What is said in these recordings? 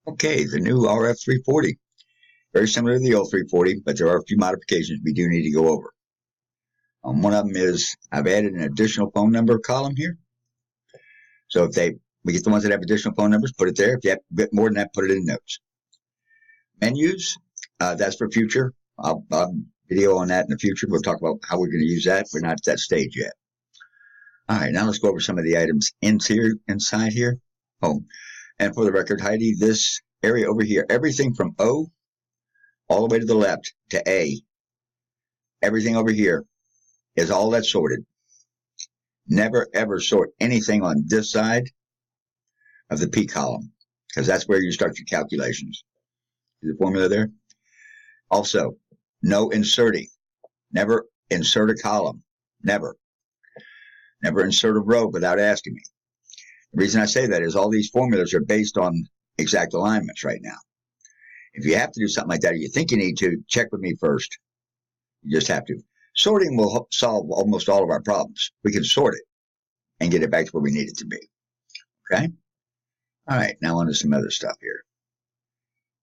Okay, the new RF340. Very similar to the old 340, but there are a few modifications we do need to go over. One of them is I've added an additional phone number column here. So if we get the ones that have additional phone numbers, put it there. If you have a bit more than that, put it in notes. Menus, that's for future. I'll video on that in the future. We'll talk about how we're going to use that. We're not at that stage yet. All right, now let's go over some of the items inside here. Oh, and for the record, Heidi, this area over here, everything from O all the way to the left to A, everything over here is all that's sorted. Never, ever sort anything on this side of the P column, because that's where you start your calculations. See the formula there? Also, no inserting. Never insert a column. Never. Never insert a row without asking me. The reason I say that is all these formulas are based on exact alignments right now. If you have to do something like that, or you think you need to, check with me first. You just have to. Sorting will solve almost all of our problems. We can sort it and get it back to where we need it to be. Okay? All right, now on to some other stuff here.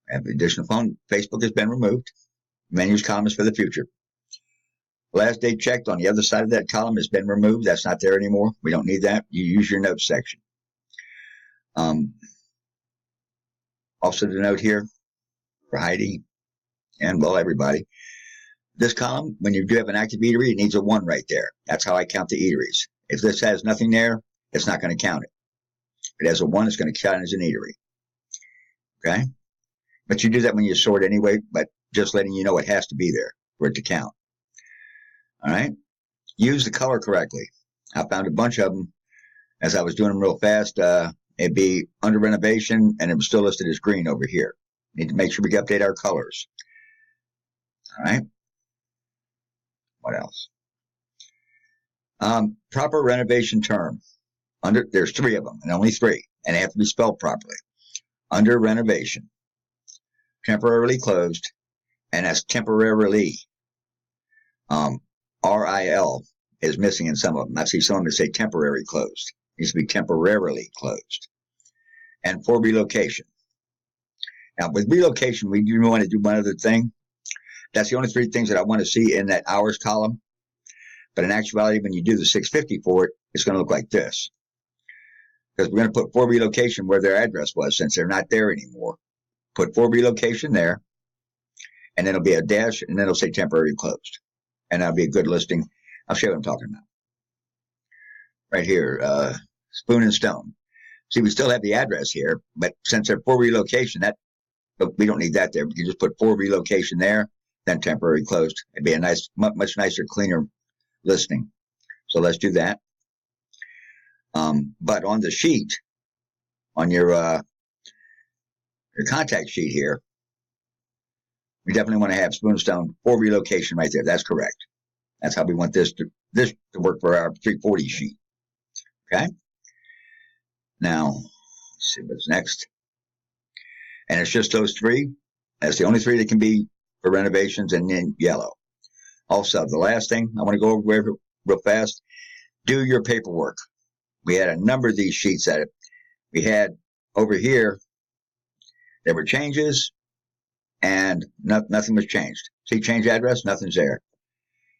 I have the additional phone. Facebook has been removed. Menus column is for the future. Last day checked on the other side of that column has been removed. That's not there anymore. We don't need that. You use your notes section. Also to note here for Heidi and, well, everybody, this column, when you do have an active eatery, it needs a 1 right there. That's how I count the eateries. If this has nothing there, it's not going to count it. If it has a 1, it's going to count as an eatery. Okay? But you do that when you sort anyway, but just letting you know it has to be there for it to count. All right? Use the color correctly. I found a bunch of them as I was doing them real fast. It'd be under renovation, and it was still listed as green over here. Need to make sure we update our colors. All right? What else? Proper renovation term. There's 3 of them, and only 3, and they have to be spelled properly. Under renovation. Temporarily closed, and that's temporarily. RIL is missing in some of them. I see some of them that say temporary closed. It needs to be temporarily closed. And for relocation. Now, with relocation, we do want to do one other thing. That's the only 3 things that I want to see in that hours column. But in actuality, when you do the 650 for it, it's going to look like this. Because we're going to put for relocation where their address was, since they're not there anymore. Put for relocation there. And then it'll be a dash, and then it'll say temporary closed. And that'll be a good listing. I'll show you what I'm talking about. Right here, Spoon and Stone. See, we still have the address here, but since they're for relocation, we don't need that there. We can just put for relocation there, then temporary closed. It'd be a nice, much nicer, cleaner listing. So let's do that. But on the sheet, on your contact sheet here, we definitely want to have Spoon and Stone for relocation right there. That's correct. That's how we want this to work for our 340 sheet. Okay? Now, let's see what's next. And it's just those 3. That's the only 3 that can be for renovations and in yellow. Also, the last thing I want to go over real fast, do your paperwork. We had a number of these sheets that we had over here. There were changes, and nothing was changed. See, change address, nothing's there.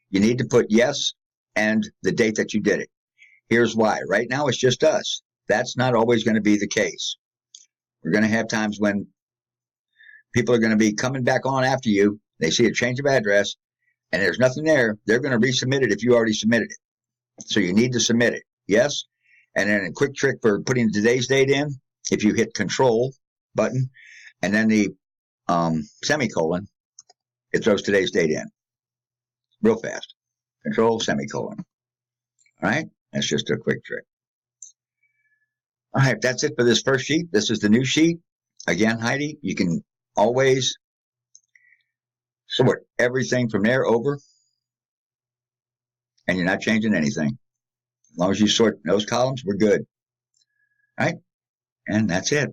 You need to put yes and the date that you did it. Here's why. Right now, it's just us. That's not always going to be the case. We're going to have times when people are going to be coming back on after you. They see a change of address, and there's nothing there. They're going to resubmit it if you already submitted it. So you need to submit it. Yes. And then a quick trick for putting today's date in, if you hit Control button, and then the semicolon, it throws today's date in. Real fast. Control, semicolon. All right? That's just a quick trick. All right, that's it for this first sheet. This is the new sheet. Again, Heidi, you can always sort everything from there over, and you're not changing anything. As long as you sort those columns, we're good. All right? And that's it.